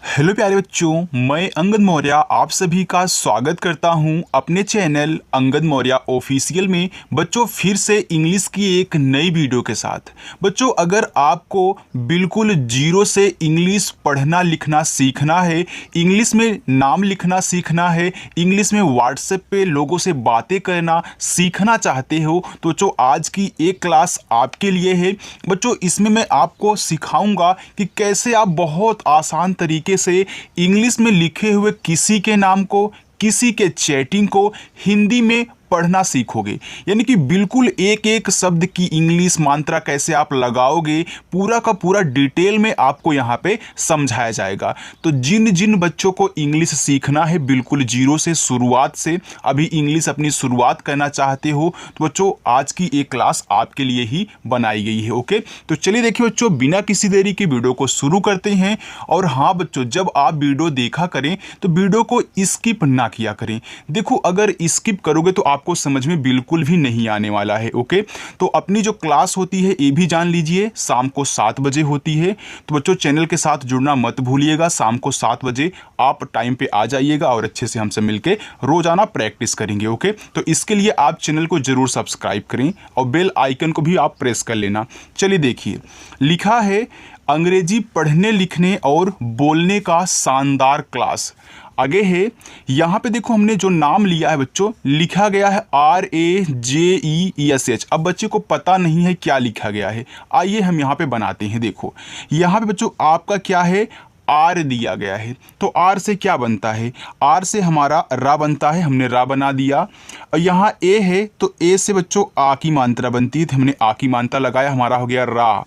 Hello प्यारे बच्चों, मैं अंगद मौर्य आप सभी का स्वागत करता हूं अपने चैनल अंगद मौर्य ऑफिशियल में। बच्चों फिर से इंग्लिश की एक नई वीडियो के साथ। बच्चों अगर आपको बिल्कुल जीरो से इंग्लिश पढ़ना लिखना सीखना है, इंग्लिश में नाम लिखना सीखना है, इंग्लिश में व्हाट्सएप पे लोगों से बातें करना सीखना चाहते हो तो बच्चों आज की एक क्लास आपके लिए है। बच्चों इसमें मैं आपको सिखाऊंगा कि कैसे आप बहुत आसान तरीके से इंग्लिश में लिखे हुए किसी के नाम को, किसी के चैटिंग को हिंदी में पढ़ना सीखोगे। यानी कि बिल्कुल एक एक शब्द की इंग्लिश मात्रा कैसे आप लगाओगे, पूरा का पूरा डिटेल में आपको यहाँ पे समझाया जाएगा। तो जिन जिन बच्चों को इंग्लिश सीखना है बिल्कुल जीरो से, शुरुआत से, अभी इंग्लिश अपनी शुरुआत करना चाहते हो तो बच्चों आज की एक क्लास आपके लिए ही बनाई गई है। ओके, तो चलिए देखिए बच्चों, बिना किसी देरी के वीडियो को शुरू करते हैं। और हाँ बच्चों, जब आप वीडियो देखा करें तो वीडियो को स्किप ना किया करें। देखो अगर स्किप करोगे तो आपको समझ में बिल्कुल भी नहीं आने वाला है। ओके, तो अपनी जो क्लास होती है ये भी जान लीजिए, शाम को 7 बजे होती है। तो बच्चों चैनल के साथ जुड़ना मत भूलिएगा। शाम को 7 बजे आप टाइम पे आ जाइएगा और अच्छे से हमसे मिलके रोजाना प्रैक्टिस करेंगे। ओके, तो इसके लिए आप चैनल को जरूर सब्सक्राइब करें और बेल आइकन को भी आप प्रेस कर लेना। चलिए देखिए, लिखा है अंग्रेजी पढ़ने लिखने और बोलने का शानदार क्लास। आगे है, यहाँ पे देखो हमने जो नाम लिया है बच्चों, लिखा गया है RAJESH। अब बच्चे को पता नहीं है क्या लिखा गया है, आइए हम यहाँ पे बनाते हैं। देखो यहाँ पे बच्चों आपका क्या है, आर दिया गया है। तो आर से क्या बनता है, आर से हमारा रा बनता है, हमने रा बना दिया। और यहाँ ए है तो ए से बच्चों आ की मात्रा बनती है, तो हमने आ की मात्रा लगाया, हमारा हो गया रा।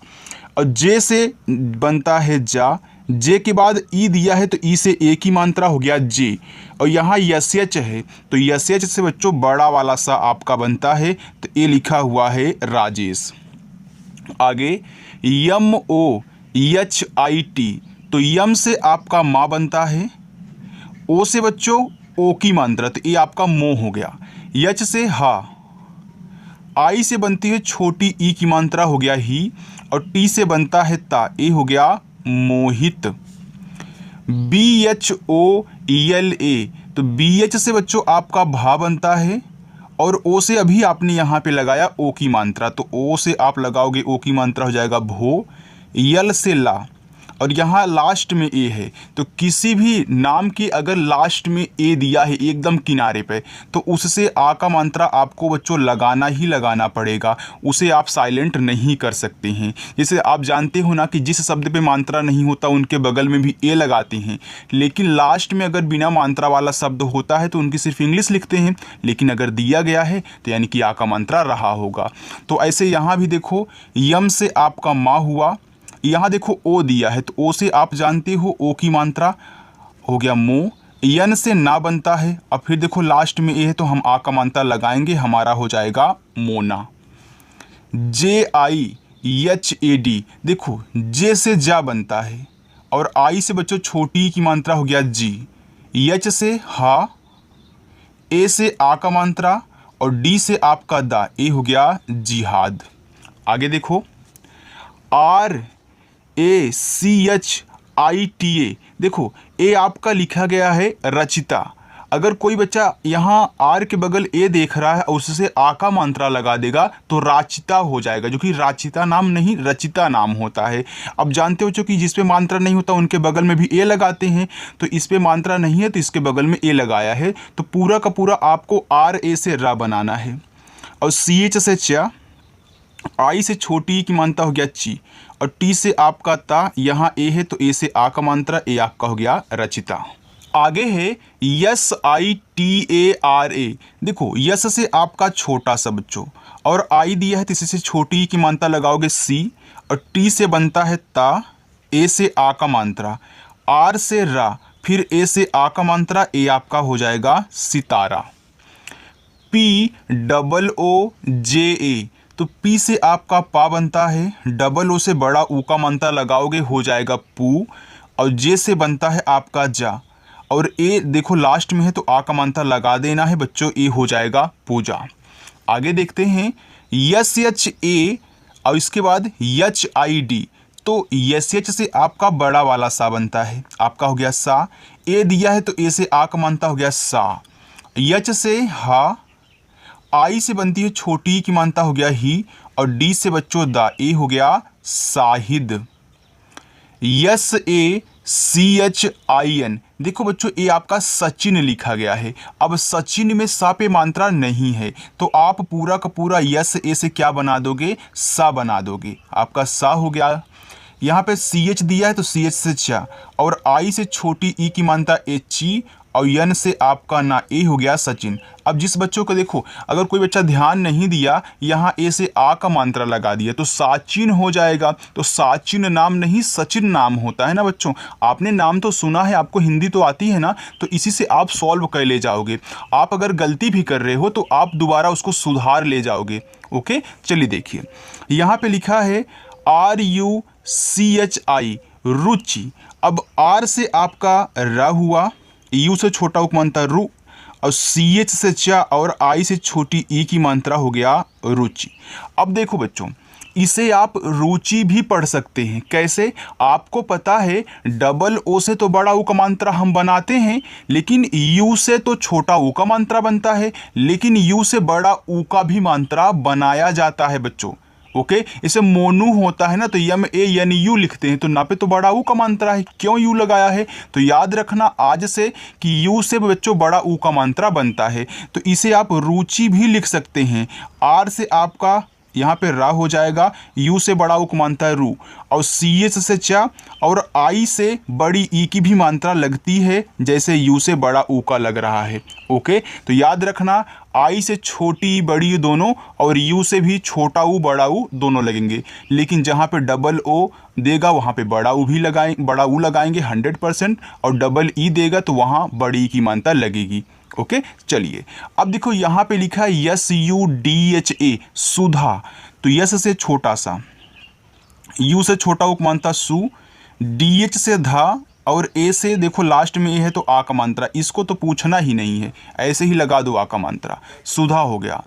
और जे से बनता है जा, जे के बाद ई दिया है तो ई से ए की मात्रा हो गया जे। और यहाँ यस एच है तो यस एच से बच्चों बड़ा वाला सा आपका बनता है, तो ए लिखा हुआ है राजेश। आगे MOHIT, तो यम से आपका माँ बनता है, ओ से बच्चों ओ की मात्रा, तो ये आपका मो हो गया। यच से हा, आई से बनती है छोटी ई की मात्रा, हो गया ही। और टी से बनता है ता, ए हो गया मोहित। BHOELA, तो BH से बच्चों आपका भा बनता है, और ओ से अभी आपने यहाँ पे लगाया ओ की मात्रा, तो ओ से आप लगाओगे ओ की मात्रा हो जाएगा भो। यल से ला, और यहाँ लास्ट में ए है, तो किसी भी नाम की अगर लास्ट में ए दिया है एकदम किनारे पे, तो उससे आ का मात्रा आपको बच्चों लगाना ही लगाना पड़ेगा, उसे आप साइलेंट नहीं कर सकते हैं। जैसे आप जानते हो ना कि जिस शब्द पे मात्रा नहीं होता उनके बगल में भी ए लगाते हैं, लेकिन लास्ट में अगर बिना मात्रा वाला शब्द होता है तो उनकी सिर्फ इंग्लिश लिखते हैं, लेकिन अगर दिया गया है तो यानी कि आ का मात्रा रहा होगा। तो ऐसे यहाँ भी देखो, यम से आपका माँ हुआ, यहाँ देखो ओ दिया है तो ओ से आप जानते हो ओ की मात्रा हो गया मो। यन से ना बनता है, अब फिर देखो लास्ट में ए है तो हम आ का मात्रा लगाएंगे, हमारा हो जाएगा मोना। JIHAD, देखो जे से जा बनता है, और आई से बच्चों छोटी की मात्रा हो गया जी। यच से हा, ए से आ का मात्रा, और डी से आपका दा, ए हो गया जिहाद। आगे देखो RACHITA, देखो ए आपका लिखा गया है रचिता। अगर कोई बच्चा यहाँ आर के बगल ए देख रहा है और उससे आ का मात्रा लगा देगा तो राचिता हो जाएगा, जो कि राचिता नाम नहीं रचिता नाम होता है। अब जानते हो कि जिस पे मात्रा नहीं होता उनके बगल में भी ए लगाते हैं, तो इस पे मात्रा नहीं है तो इसके बगल में ए लगाया है, तो पूरा का पूरा आपको RA से रा बनाना है। और CH से चा, आई से छोटी की मात्रा हो गया ची, और टी से आपका ता, यहाँ ए है तो ए से आ का मात्रा, ए आपका हो गया रचिता। आगे है SITARA, देखो यस से आपका छोटा सा बच्चों, और आई दिया है तो इसी से छोटी की मात्रा लगाओगे सी, और टी से बनता है ता, ए से आ का मात्रा, आर से रा, फिर ए से आ का मात्रा, ए आपका हो जाएगा सितारा। POOJA, तो पी से आपका पा बनता है, डबल ओ से बड़ा ऊ का मात्रा लगाओगे हो जाएगा पू, और जे से बनता है आपका जा, और ए देखो लास्ट में है तो आ का मात्रा लगा देना है बच्चों, ए हो जाएगा पूजा। आगे देखते हैं SHA, और इसके बाद HID, तो यस एच से आपका बड़ा वाला सा बनता है, आपका हो गया सा। ए दिया है तो ए से आ का मानता हो गया सा। यच से हा, आई से बनती है छोटी की मानता हो गया ही, और डी से बच्चों दा, ए हो गया Sahid. Yes A C H I N, देखो बच्चों ए आपका सचिन लिखा गया है। अब सचिन में सा पे मात्रा नहीं है तो आप पूरा का पूरा यस ए से क्या बना दोगे, सा बना दोगे, आपका सा हो गया। यहाँ पे सी एच दिया है तो सी एच से चा, और आई से छोटी ई की मानता एच ई, और यन से आपका ना ए हो गया सचिन। अब जिस बच्चों को देखो, अगर कोई बच्चा ध्यान नहीं दिया, यहाँ ए से आ का मात्रा लगा दिया तो साचिन हो जाएगा। तो साचिन नाम नहीं सचिन नाम होता है ना बच्चों। आपने नाम तो सुना है, आपको हिंदी तो आती है ना, तो इसी से आप सॉल्व कर ले जाओगे। आप अगर गलती भी कर रहे हो तो आप दोबारा उसको सुधार ले जाओगे। ओके, चलिए देखिए यहाँ पे लिखा है RUCHI, रुचि। अब आर से आपका र हुआ, यू से छोटा उपमांतर रु, और सी एच से चा, और आई से छोटी ई की मात्रा हो गया रुचि। अब देखो बच्चों, इसे आप रुचि भी पढ़ सकते हैं। कैसे? आपको पता है डबल ओ से तो बड़ा ऊ का मात्रा हम बनाते हैं, लेकिन यू से तो छोटा ऊ का मात्रा बनता है, लेकिन यू से बड़ा ऊ का भी मात्रा बनाया जाता है बच्चों। ओके, इसे मोनू होता है ना, तो यम ए एन यू लिखते हैं, तो ना पे तो बड़ा ऊ का मात्रा है, क्यों यू लगाया है? तो याद रखना आज से कि यू से बच्चों बड़ा ऊ का मात्रा बनता है। तो इसे आप रुचि भी लिख सकते हैं। आर से आपका यहाँ पे रा हो जाएगा, यू से बड़ा ऊ का मात्रा है रू, और सी एच से चा, और आई से बड़ी ई की भी मात्रा लगती है जैसे यू से बड़ा ऊ का लग रहा है। ओके, तो याद रखना आई से छोटी बड़ी दोनों, और यू से भी छोटा ऊ बड़ा ऊ दोनों लगेंगे, लेकिन जहाँ पे डबल ओ देगा वहाँ पे बड़ा ऊ भी बड़ा ऊ लगाएंगे 100%, और डबल ई देगा तो वहाँ बड़ी ई की मात्रा लगेगी। ओके, चलिए अब देखो यहाँ पे लिखा है SUDHA, सुधा। तो यस से छोटा सा, यू से छोटा उपमानता सु, DH से धा, और ए से देखो लास्ट में ए है तो आ का मात्रा, इसको तो पूछना ही नहीं है, ऐसे ही लगा दो आ का मात्रा, सुधा हो गया।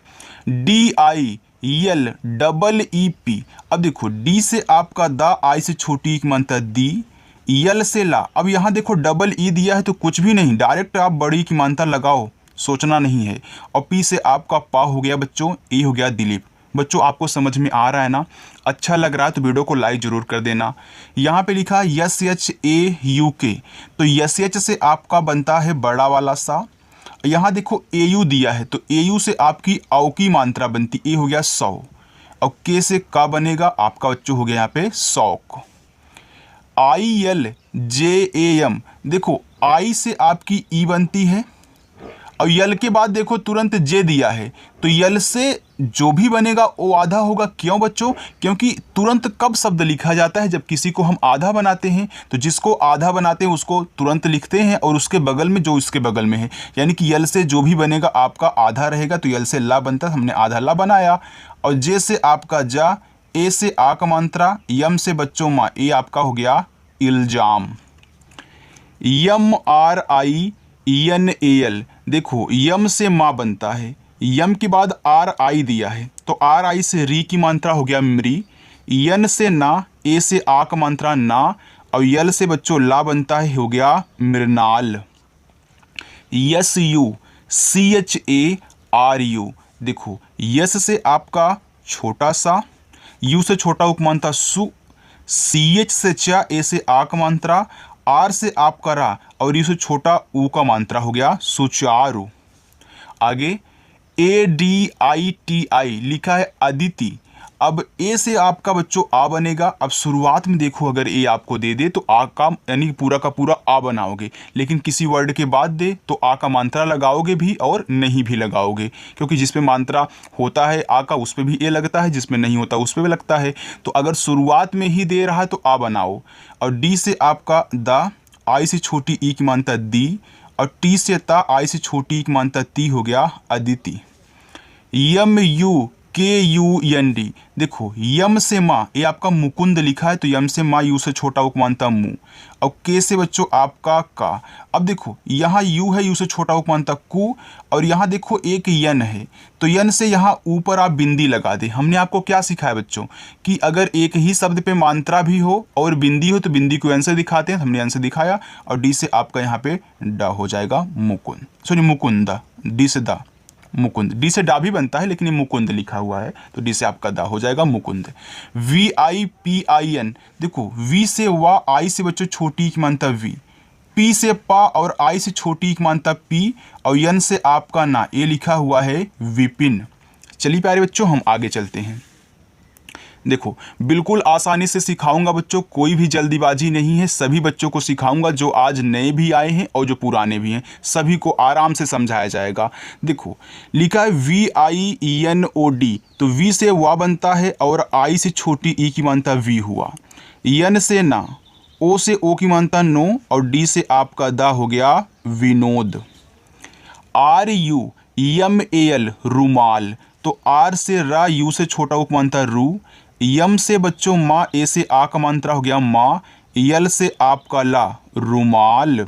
DIEL अब देखो डी से आपका दा, आई से छोटी की मात्रा दी, यल से ला। अब यहाँ देखो डबल ई दिया है तो कुछ भी नहीं, डायरेक्ट आप बड़ी की मात्रा लगाओ, सोचना नहीं है। और पी से आपका पा हो गया बच्चों, ए हो गया दिलीप। बच्चों आपको समझ में आ रहा है ना? अच्छा लग रहा है तो वीडियो को लाइक जरूर कर देना। यहाँ पे लिखा SHAUK, तो SH से आपका बनता है बड़ा वाला सा। यहाँ देखो AU दिया है तो AU से आपकी औ की मात्रा बनती, ए हो गया 100, और के से का बनेगा आपका बच्चों हो गया यहाँ पे शौक। ILJAM, देखो आई से आपकी ई बनती है, और यल के बाद देखो तुरंत जे दिया है, तो यल से जो भी बनेगा वो आधा होगा। क्यों बच्चों? क्योंकि तुरंत कब शब्द लिखा जाता है? जब किसी को हम आधा बनाते हैं, तो जिसको आधा बनाते हैं उसको तुरंत लिखते हैं, और उसके बगल में जो उसके बगल में है, यानी कि यल से जो भी बनेगा आपका आधा रहेगा, तो यल से ला बनता, हमने आधा ला बनाया। और जे से आपका जा, ए से आ का मात्रा, यम से बच्चों माँ, ए आपका हो गया इल्जाम। MRIENAL, देखो यम से माँ बनता है, यम के बाद RI दिया है तो RI से री की मात्रा हो गया मृ, यन से ना, ए से आ का मात्रा ना, और यल से बच्चों ला बनता है, हो गया मृणाल। SUCHARU, देखो यस से आपका छोटा सा, यू से छोटा उपमानता सु, CH से चा, ए से आ का मात्रा, आर से आपका रा, और यू से छोटा ऊ का मात्रा हो गया सुचारू। आगे ADITI लिखा है अदिति। अब ए से आपका बच्चों आ बनेगा। अब शुरुआत में देखो अगर ए आपको दे दे तो आ का यानी पूरा का पूरा आ बनाओगे, लेकिन किसी वर्ड के बाद दे तो आ का मात्रा लगाओगे भी और नहीं भी लगाओगे, क्योंकि जिस पे मात्रा होता है आ का उस पे भी ए लगता है, जिसमें नहीं होता उस पे भी लगता है। तो अगर शुरुआत में ही दे रहा है तो आ बनाओ। और डी से आपका दा, आई से छोटी ई की मात्रा दी, और टी से ता, आई से छोटी ई की मात्रा ती, हो गया अदिति। KUND। देखो यम से माँ, ये आपका मुकुंद लिखा है तो यम से माँ, यू से छोटा उपमानता मु, और के से बच्चों आपका का। अब देखो यहाँ यू है, यू से छोटा उपमानता कु, और यहाँ देखो एक यन है तो यन से यहाँ ऊपर आप बिंदी लगा दे। हमने आपको क्या सिखाया बच्चों कि अगर एक ही शब्द पे मात्रा भी हो और बिंदी हो तो बिंदी को यन से दिखाते हैं, हमने यन से दिखाया, और डी से आपका यहाँ पे ड हो जाएगा मुकुंद, सॉरी मुकुंदा, डी से दा मुकुंद, डी से डा भी बनता है लेकिन ये मुकुंद लिखा हुआ है तो डी से आपका दा हो जाएगा मुकुंद। VIPIN, देखो वी से वा, आई से बच्चों छोटी की मानता वी, पी से पा और आई से छोटी की मानता पी, और यन से आपका ना, ये लिखा हुआ है विपिन। चलिए प्यारे बच्चों हम आगे चलते हैं। देखो बिल्कुल आसानी से सिखाऊंगा बच्चों, कोई भी जल्दीबाजी नहीं है, सभी बच्चों को सिखाऊंगा जो आज नए भी आए हैं और जो पुराने भी हैं, सभी को आराम से समझाया जाएगा। देखो लिखा है VIENOD, तो वी से वा बनता है और आई से छोटी ई की मानता वी हुआ, यन से ना, ओ से ओ की मानता नो, और डी से आपका दा हो गया विनोद। RUMAL रुमाल, तो आर से रा, यू से छोटा उपमानता रू, यम से बच्चों माँ, ए से आ का मात्रा हो गया माँ, यल से आपका ला रुमाल।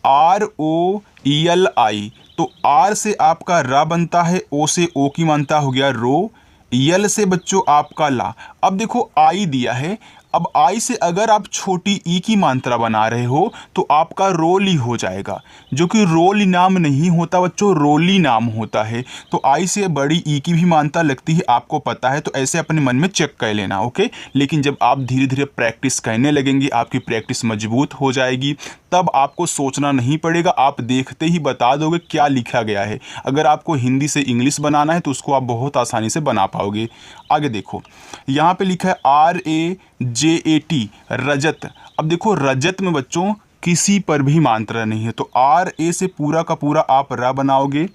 ROELI, तो आर से आपका रा बनता है, ओ से ओ की मात्रा हो गया रो, यल से बच्चों आपका ला। अब देखो आई दिया है, अब आई से अगर आप छोटी ई की मात्रा बना रहे हो तो आपका रोली हो जाएगा, जो कि रोली नाम नहीं होता बच्चों, रोली नाम होता है। तो आई से बड़ी ई की भी मात्रा लगती है, आपको पता है, तो ऐसे अपने मन में चेक कर लेना, ओके। लेकिन जब आप धीरे धीरे प्रैक्टिस करने लगेंगे, आपकी प्रैक्टिस मजबूत हो जाएगी, तब आपको सोचना नहीं पड़ेगा, आप देखते ही बता दोगे क्या लिखा गया है। अगर आपको हिंदी से इंग्लिश बनाना है तो उसको आप बहुत आसानी से बना पाओगे। आगे देखो यहाँ पे लिखा है RAJAT रजत। अब देखो रजत में बच्चों किसी पर भी मात्रा नहीं है, तो RA से पूरा का पूरा आप रा बनाओगे,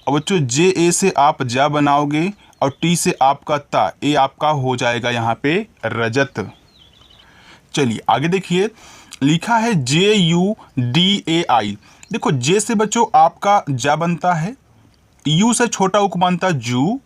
और बच्चों JA से आप जा बनाओगे, और T से आपका ता, ए आपका हो जाएगा यहाँ पे रजत। चलिए आगे देखिए लिखा है JUDAI। देखो जे से बच्चों आपका जा बनता है, यू से छोटा उपमानता जू,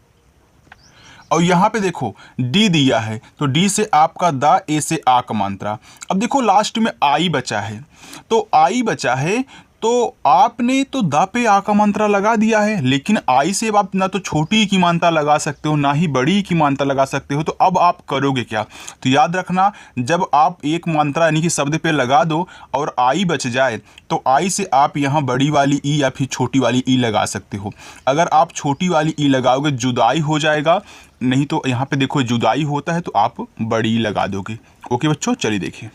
और यहाँ पे देखो डी दिया है तो डी से आपका दा, ए से आ का मात्रा। अब देखो लास्ट में आई बचा है, तो आई बचा है तो आपने तो दा पे आ का मात्रा लगा दिया है, लेकिन आई से आप ना तो छोटी की मात्रा लगा सकते हो ना ही बड़ी की मात्रा लगा सकते हो। तो अब आप करोगे क्या, तो याद रखना जब आप एक मात्रा यानी कि शब्द पे लगा दो और आई बच जाए तो आई से आप यहाँ बड़ी वाली ई या फिर छोटी वाली ई लगा सकते हो। अगर आप छोटी वाली ई लगाओगे जुदाई हो जाएगा, नहीं तो यहाँ पे देखो जुदाई होता है तो आप बड़ी लगा दोगे। ओके बच्चों चलिए देखिए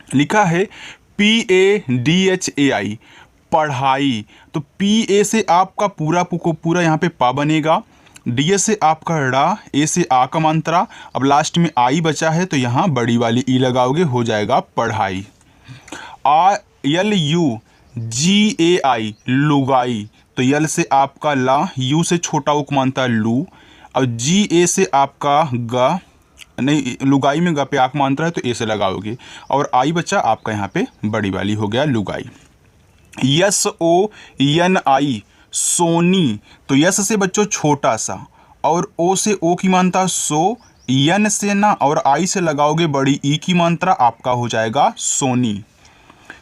लिखा है PADHAI पढ़ाई, तो PA से आपका पूरा को पूरा यहाँ पे पा बनेगा, DA से आपका ड़ा, ए से आ का मात्रा, अब लास्ट में आई बचा है तो यहाँ बड़ी वाली ई लगाओगे, हो जाएगा पढ़ाई। LUGAI लुगाई, तो यल से आपका ला, यू से छोटा उपमानता लू, और GA से आपका गा, नहीं लुगाई में गा पे आक मात्रा है तो ए से लगाओगे, और आई बच्चा आपका यहाँ पे बड़ी वाली हो गया लुगाई। SONI सोनी, तो यस से बच्चों छोटा सा, और ओ से ओ की मात्रा सो, यन से ना और आई से लगाओगे बड़ी ई की मात्रा, आपका हो जाएगा सोनी।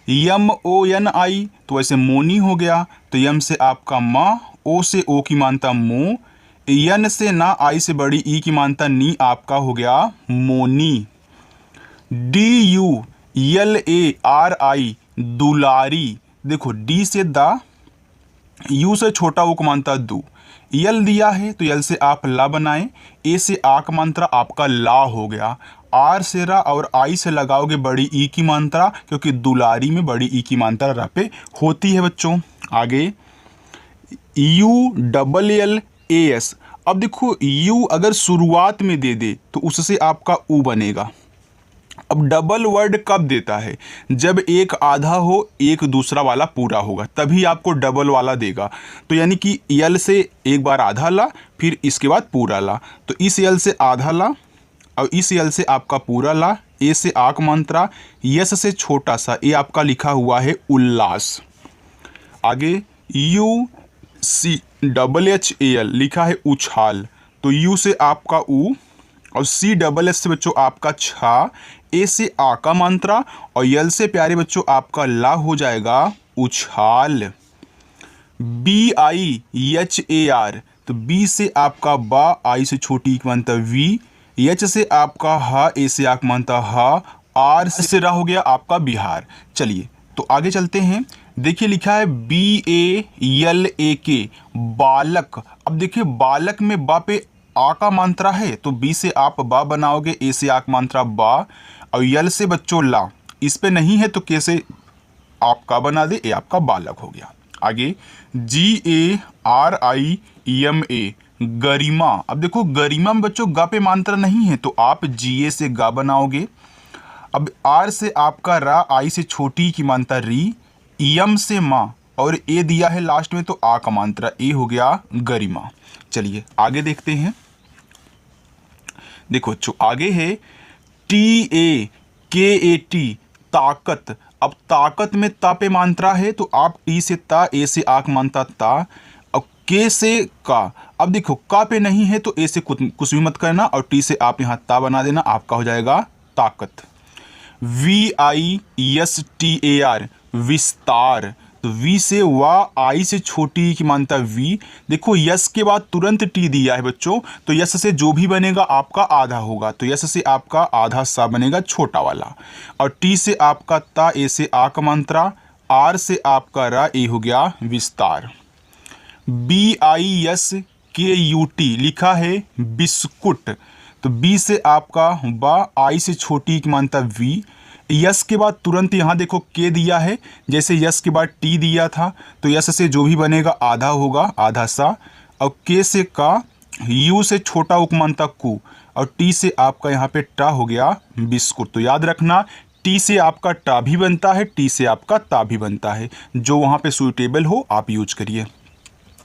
MONI तो वैसे मोनी हो गया, तो यम से आपका माँ, ओ से ओ की मात्रा मो, यन से ना आई से बड़ी ई की मात्रा नी, आपका हो गया मोनी। DULARI दुलारी, देखो डी से दा, यू से छोटा वो मात्रा दू, यल दिया है तो यल से आप ला बनाएं, ए से आ का मात्रा आपका ला हो गया, आर से रा और आई से लगाओगे बड़ी ई की मात्रा, क्योंकि दुलारी में बड़ी ई की मात्रा रा पे होती है बच्चों। आगे ULLAS, अब देखो यू अगर शुरुआत में दे दे तो उससे आपका ऊ बनेगा। अब डबल वर्ड कब देता है, जब एक आधा हो एक दूसरा वाला पूरा होगा तभी आपको डबल वाला देगा। तो यानी कि यल से एक बार आधा ला फिर इसके बाद पूरा ला, तो इस यल से आधा ला और इस यल से आपका पूरा ला, ए से आक मात्रा, यस से छोटा सा, ये आपका लिखा हुआ है उल्लास। आगे CHHAL लिखा है उछाल, तो U से आपका ऊ और CSS से बच्चों आपका छा, ए से आ का मात्रा और यल से प्यारे बच्चों आपका ला हो जाएगा उछाल। BIHAR, तो बी से आपका बा, आई से छोटी की मात्रा वी, एच से आपका हा, ए से आक मात्रा हा, आर से रा हो गया आपका बिहार। चलिए तो आगे चलते हैं। देखिए लिखा है BALAK बालक। अब देखिए बालक में बा पे आ का मात्रा है तो बी से आप बा बनाओगे, ए से आक मात्रा बा और यल से बच्चों ला, इस पे नहीं है तो कैसे आपका बना दे, ए आपका बालक हो गया। आगे GARIMA गरिमा। अब देखो गरिमा में बच्चों गा पे मात्रा नहीं है तो आप GA से गा बनाओगे। अब आर से आपका रा, आई से छोटी की मात्रा री, यम से माँ और ए दिया है लास्ट में तो आ का मात्रा ए हो गया गरिमा। चलिए आगे देखते हैं। देखो जो आगे है TAKAT ताकत। अब ताकत में ता पे मात्रा है तो आप टी से ता, ए से आक मात्रा ता और के से का। अब देखो का पे नहीं है तो ए से कुछ भी मत करना और टी से आप यहाँ ता बना देना, आपका हो जाएगा ताकत। VISTAR विस्तार, तो वी से वा, आई से छोटी की मात्रा वी। देखो यस के बाद तुरंत टी दिया है बच्चों, तो यस से जो भी बनेगा आपका आधा होगा, तो यस से आपका आधा सा बनेगा छोटा वाला और टी से आपका ता, ए से आ का मात्रा, आर से आपका रा, ए हो गया विस्तार। BISKUT लिखा है बिस्कुट, तो बी से आपका बा, आई से छोटी की मात्रा वी, यस के बाद तुरंत यहाँ देखो के दिया है, जैसे यस के बाद टी दिया था तो यस से जो भी बनेगा आधा होगा, आधा सा और के से का, यू से छोटा उपमानता कु और टी से आपका यहाँ पे टा हो गया बिस्कुट। तो याद रखना टी से आपका टा भी बनता है, टी से आपका ता भी बनता है, जो वहाँ पे सुइटेबल हो आप यूज करिए।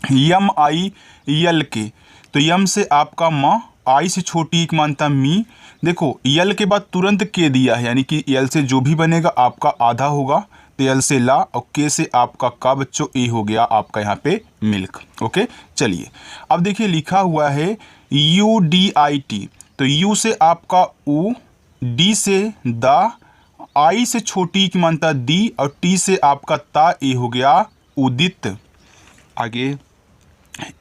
MILK, तो यम से आपका माँ, आई से छोटी एक मानता मी। देखो यल के बाद तुरंत के दिया है, यानी कि यल से जो भी बनेगा आपका आधा होगा, तो यल से ला और के से आपका का बच्चों ए हो गया आपका यहाँ पे मिल्क। ओके चलिए अब देखिए लिखा हुआ है UDIT, तो यू से आपका ऊ, डी से दा, आई से छोटी की मानता दी और टी से आपका ता, ए हो गया उदित। आगे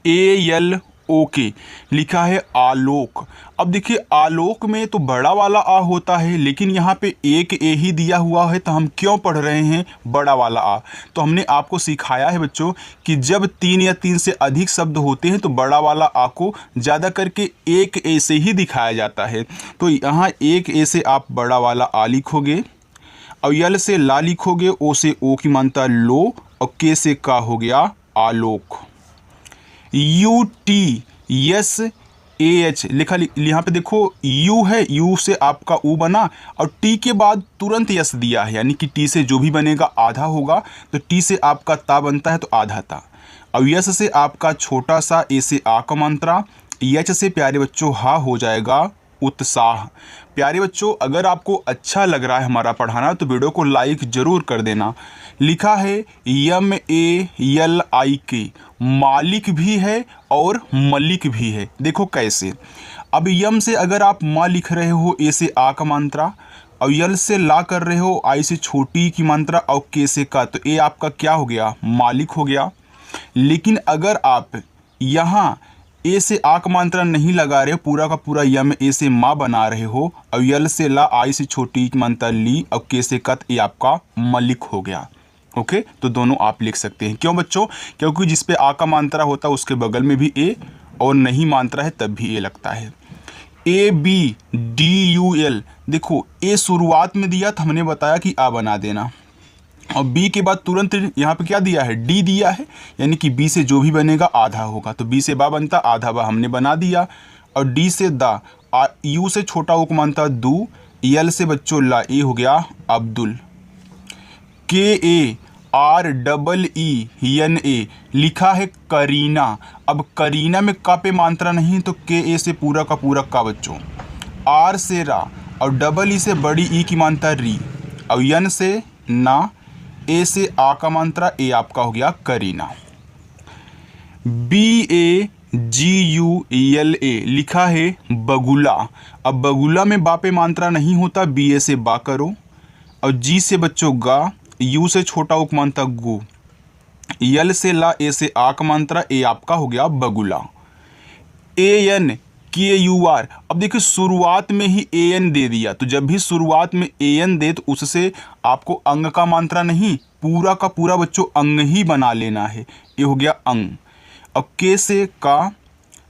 ALOK लिखा है आलोक। अब देखिए आलोक में तो बड़ा वाला आ होता है, लेकिन यहाँ पे एक ए ही दिया हुआ है, तो हम क्यों पढ़ रहे हैं बड़ा वाला आ। तो हमने आपको सिखाया है बच्चों कि जब 3 या 3 से अधिक शब्द होते हैं तो बड़ा वाला आ को ज़्यादा करके एक ए से ही दिखाया जाता है। तो यहाँ एक ए से आप बड़ा वाला आ लिखोगे और यल से ला लिखोगे, ओ से ओ की मानता लो और के से का हो गया आलोक। UTSAH लिखा, यहाँ पे देखो यू है, यू से आपका ऊ बना और टी के बाद तुरंत यस दिया है, यानी कि टी से जो भी बनेगा आधा होगा, तो टी से आपका ता बनता है तो आधा ता और यस से आपका छोटा सा, ए से आ का मात्रा, यच से प्यारे बच्चों हा हो जाएगा उत्साह। प्यारे बच्चों अगर आपको अच्छा लग रहा है हमारा पढ़ाना तो वीडियो को लाइक ज़रूर कर देना। लिखा है MALIK, मालिक भी है और मलिक भी है। देखो कैसे, अब यम से अगर आप माँ लिख रहे हो, ए से आ का मात्रा और यल से ला कर रहे हो, आई से छोटी की मात्रा और के से का, तो ए आपका क्या हो गया मालिक हो गया। लेकिन अगर आप यहाँ ए से आ का मात्रा नहीं लगा रहे हो, पूरा का पूरा यम ए से माँ बना रहे हो और यल से ला, आई से छोटी की मात्रा ली और के से कत, ए आपका मलिक हो गया। ओके तो दोनों आप लिख सकते हैं। क्यों बच्चों, क्योंकि जिस पे आ का मात्रा होता है उसके बगल में भी ए और नहीं मात्रा है तब भी ए लगता है। ABDUL, देखो ए शुरुआत में दिया था, हमने बताया कि आ बना देना और बी के बाद तुरंत यहाँ पे क्या दिया है डी दिया है, यानी कि बी से जो भी बनेगा आधा होगा, तो बी से बा बनता, आधा बा हमने बना दिया और डी से दा, यू से छोटा उक मानता दू, यल से बच्चों ला, ए हो गया अब्दुल। KAREENA लिखा है करीना। अब करीना में का पे मात्रा नहीं तो के ए से पूरा का पूरा का बच्चों, आर से रा और डबल ई से बड़ी ई की मात्रा री और यन से ना, ए से आ का मात्रा, ए आपका हो गया करीना। BAGULA लिखा है बगुला। अब बगुला में बा पे मात्रा नहीं होता, BA से बा करो, और G से बच्चों गा, U से छोटा उपमांत्रा गु, यल से ला, ए से आक मात्रा, ए आपका हो गया बगुला। ANKUR, अब देखिए शुरुआत में ही AN दे दिया, तो जब भी शुरुआत में AN दे तो उससे आपको अंग का मात्रा नहीं, पूरा का पूरा बच्चों अंग ही बना लेना है। ये हो गया अंग। अब K से का,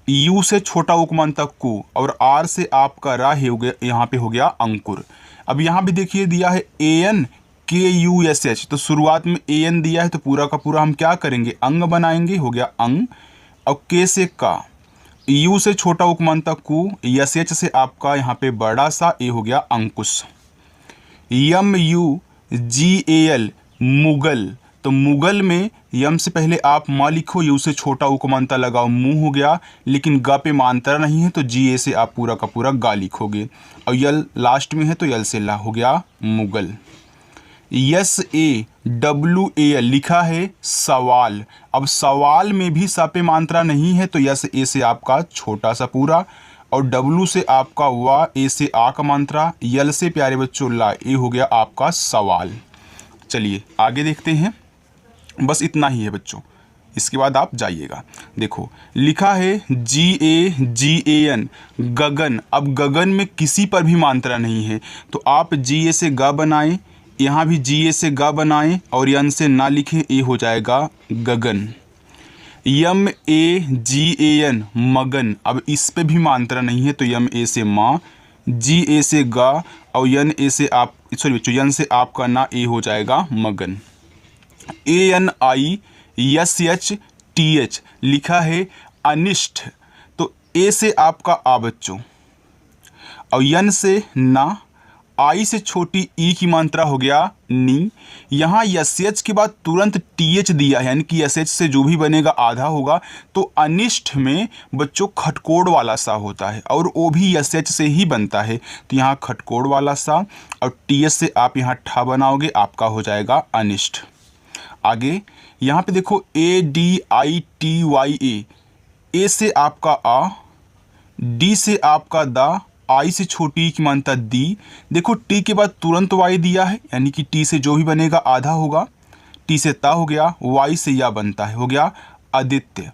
U से छोटा उपमांत्रा कु, और R से आपका रा हो गया, यहाँ पे हो गया अंकुर। अब यहाँ भी देखिए दिया है ANKUSH, तो शुरुआत में AN दिया है तो पूरा का पूरा हम क्या करेंगे, अंग बनाएंगे, हो गया अंग। अब K से का, U से छोटा उपमांत्रा कु, SH से आपका यहाँ पे बड़ा सा, ए हो गया अंकुश। MUGAL मुगल, तो मुगल में यम से पहले आप माँ लिखो, यू से छोटा उपमांत्रा लगाओ, मुँह हो गया, लेकिन ग पे मात्रा नहीं है तो GA से आप पूरा का पूरा गा लिखोगे, और यल लास्ट में है तो यल से ला, हो गया मुगल। SAWAL लिखा है सवाल। अब सवाल में भी सा पे मात्रा नहीं है तो यस ए से आपका छोटा सा पूरा, और W से आपका वा, ए से आ का मात्रा, यल से प्यारे बच्चों ला, ए हो गया आपका सवाल। चलिए आगे देखते हैं, बस इतना ही है बच्चों, इसके बाद आप जाइएगा। देखो लिखा है GAGAN गगन। अब गगन में किसी पर भी मात्रा नहीं है तो आप GA से गा बनाएं, यहाँ भी GA से गा बनाएं, और यन से ना लिखें, ए हो जाएगा गगन। MAGAN मगन। अब इस पे भी मात्रा नहीं है तो MA से माँ, GA से गा, और YNA से आप, सॉरी बच्चों, यन से आपका ना, ए हो जाएगा मगन। ANISHTH लिखा है अनिष्ट, तो ए से आपका आ बच्चों, और यन से ना, आई से छोटी ई की मात्रा हो गया नी। यहाँ SH के बाद तुरंत TH दिया है, यानी कि SH से जो भी बनेगा आधा होगा, तो अनिष्ट में बच्चों खटकोड़ वाला सा होता है, और वो भी SH से ही बनता है, तो यहाँ खटकोड़ वाला सा, और TH से आप यहाँ ठा बनाओगे, आपका हो जाएगा अनिष्ट। आगे यहाँ पे देखो ADITYA, ए से आपका आ, डी से आपका दा, आई से छोटी की मात्रा दी। देखो टी के बाद तुरंत वाई दिया है, यानी कि टी से जो भी बनेगा आधा होगा, टी से ता हो गया, वाई से या बनता है, हो गया आदित्य।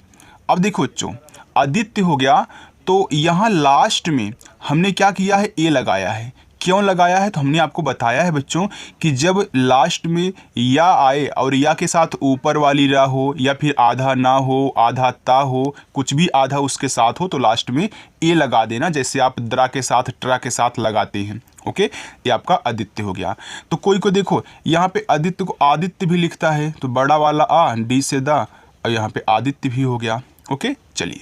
अब देखो बच्चों आदित्य हो गया, तो यहाँ लास्ट में हमने क्या किया है, ए लगाया है। क्यों लगाया है तो हमने आपको बताया है बच्चों कि जब लास्ट में या आए और या के साथ ऊपर वाली रा हो, या फिर आधा ना हो, आधा ता हो, कुछ भी आधा उसके साथ हो, तो लास्ट में ए लगा देना, जैसे आप द्रा के साथ ट्रा के साथ लगाते हैं। ओके, ये आपका आदित्य हो गया। तो कोई को देखो यहाँ पे आदित्य को आदित्य भी लिखता है, तो बड़ा वाला आ, डी से दा, और यहाँ पे आदित्य भी हो गया। ओके, चलिए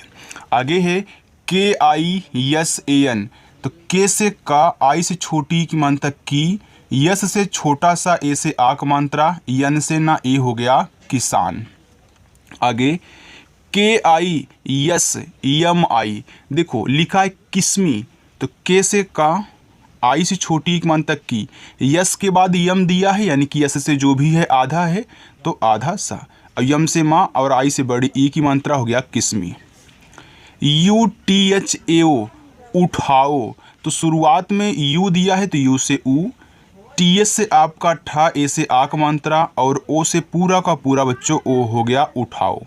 आगे है KISAN, तो के से का, आई से छोटी की मात्रा की, यस से छोटा सा, ए से आ का मात्रा, यन से ना, ए हो गया किसान। आगे KISMI, देखो लिखा है किस्मी, तो के से का, आई से छोटी की मात्रा की, यस के बाद यम दिया है, यानी कि यस से जो भी है आधा है तो आधा सा, और यम से माँ, और आई से बड़ी ई की मात्रा, हो गया किस्मी। UTHAO उठाओ, तो शुरुआत में यू दिया है तो यू से ऊ, TS से आपका ठा, ए से आ का मात्रा, और ओ से पूरा का पूरा बच्चों ओ, हो गया उठाओ।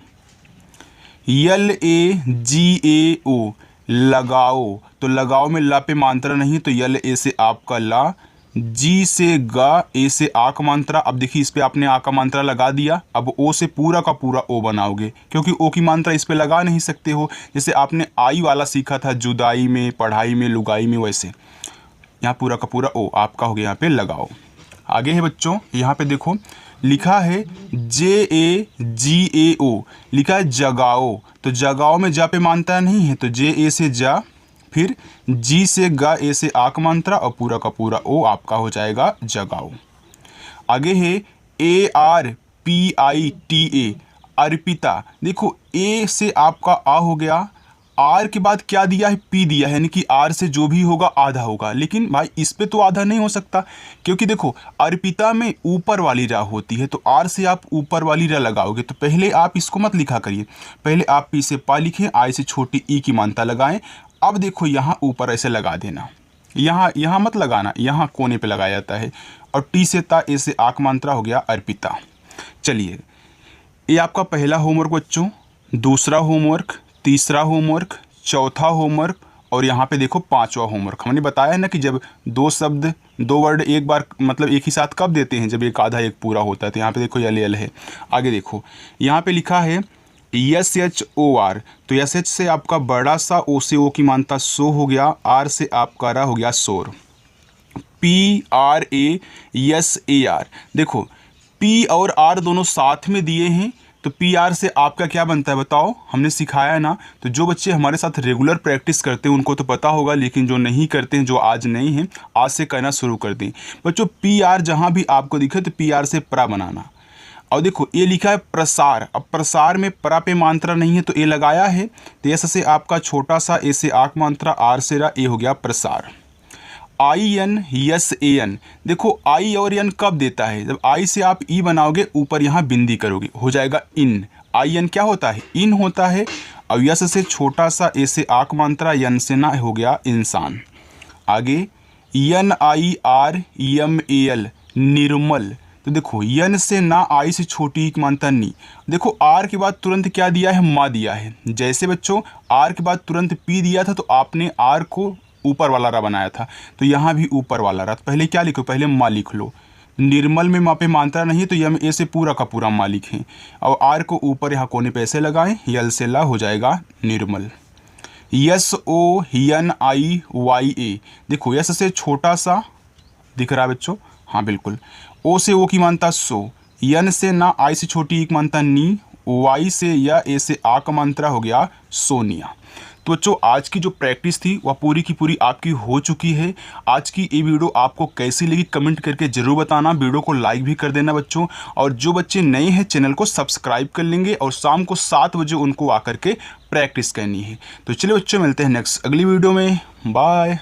LAGAO लगाओ, तो लगाओ में ला पे मात्रा नहीं तो यल ए से आपका ला, जी से गा, ए से आ का मात्रा। अब देखिए इस पे आपने आ का मात्रा लगा दिया, अब ओ से पूरा का पूरा ओ बनाओगे, क्योंकि ओ की मात्रा इस पे लगा नहीं सकते हो, जैसे आपने आई वाला सीखा था जुदाई में, पढ़ाई में, लुगाई में, वैसे यहाँ पूरा का पूरा ओ आपका हो गया, यहाँ पे लगाओ। आगे है बच्चों, यहाँ पे देखो लिखा है JAGAO, लिखा है जगाओ, तो जगाओ में जा पे मात्रा नहीं है तो JA से जा, फिर जी से गा, ए से आ का मात्रा, और पूरा का पूरा ओ आपका हो जाएगा जगाओ। आगे है ARPITA अर्पिता, देखो ए से आपका आ हो गया, आर के बाद क्या दिया है, पी दिया है, यानी कि आर से जो भी होगा आधा होगा। लेकिन भाई इस पे तो आधा नहीं हो सकता, क्योंकि देखो अर्पिता में ऊपर वाली रा होती है, तो आर से आप ऊपर वाली रा लगाओगे। तो पहले आप इसको मत लिखा करिए, पहले आप पी से पा लिखें, आई से छोटी ई की मानता लगाएं। अब देखो यहाँ ऊपर ऐसे लगा देना, यहाँ मत लगाना, यहाँ कोने पे लगाया जाता है। और टी से ता, ए से आक मात्रा हो गया अर्पिता। चलिए, ये आपका पहला होमवर्क बच्चों, दूसरा होमवर्क, तीसरा होमवर्क, चौथा होमवर्क, और यहाँ पे देखो पांचवा होमवर्क। हमने बताया ना कि जब दो शब्द, दो वर्ड एक बार मतलब एक ही साथ कब देते हैं, जब एक आधा एक पूरा होता है। तो यहाँ पे देखो यल यल है। आगे देखो यहाँ पे लिखा है SHOR, तो SH से आपका बड़ा सा, O से O की मानता सो हो गया, R से आपका रा हो गया शोर। PRASAR, देखो P और R दोनों साथ में दिए हैं, तो PR से आपका क्या बनता है बताओ, हमने सिखाया है ना। तो जो बच्चे हमारे साथ रेगुलर प्रैक्टिस करते हैं उनको तो पता होगा, लेकिन जो नहीं करते हैं, जो आज नहीं हैं, आज से कहना शुरू कर दें बच्चों। PR जहाँ भी आपको दिखे तो PR से प्रा बनाना। और देखो ये लिखा है प्रसार, अब प्रसार में प्रा पे मात्रा नहीं है तो ए लगाया है, तो एस से आपका छोटा सा, ए से आक मात्रा, आर से रा, ए हो गया प्रसार। INSAN, देखो आई और एन कब देता है, जब आई से आप ई बनाओगे, ऊपर यहाँ बिंदी करोगे, हो जाएगा इन। IN क्या होता है, इन होता है। और यस से छोटा सा, ए से आक मात्रा, यन से ना, हो गया इंसान। आगे NIREMAL, निर्मल, तो देखो यन से ना, आई से छोटी एक मानता नी। देखो आर के बाद तुरंत क्या दिया है, माँ दिया है। जैसे बच्चों आर के बाद तुरंत पी दिया था, तो आपने आर को ऊपर वाला रा बनाया था, तो यहाँ भी ऊपर वाला रा। तो पहले क्या लिखो, पहले माँ लिख लो। निर्मल में माँ पे मात्रा नहीं है, तो यम ए से पूरा का पूरा माँ लिखें, और आर को ऊपर यहाँ कोने पे ऐसे लगाएं, यल से ला, हो जाएगा निर्मल। SONIYA, देखो यस से छोटा सा दिख रहा है बच्चों, हाँ बिल्कुल। ओ से ओ की मानता सो, यन से ना, आई से छोटी एक मानता नी, वाई से या, ए से आ का मात्रा, हो गया सोनिया। तो बच्चों आज की जो प्रैक्टिस थी वह पूरी की पूरी आपकी हो चुकी है। आज की ये वीडियो आपको कैसी लगी कमेंट करके ज़रूर बताना, वीडियो को लाइक भी कर देना बच्चों। और जो बच्चे नए हैं चैनल को सब्सक्राइब कर लेंगे, और शाम को 7 बजे उनको आकर के प्रैक्टिस करनी है। तो चलिए बच्चों, मिलते हैं नेक्स्ट अगली वीडियो में, बाय।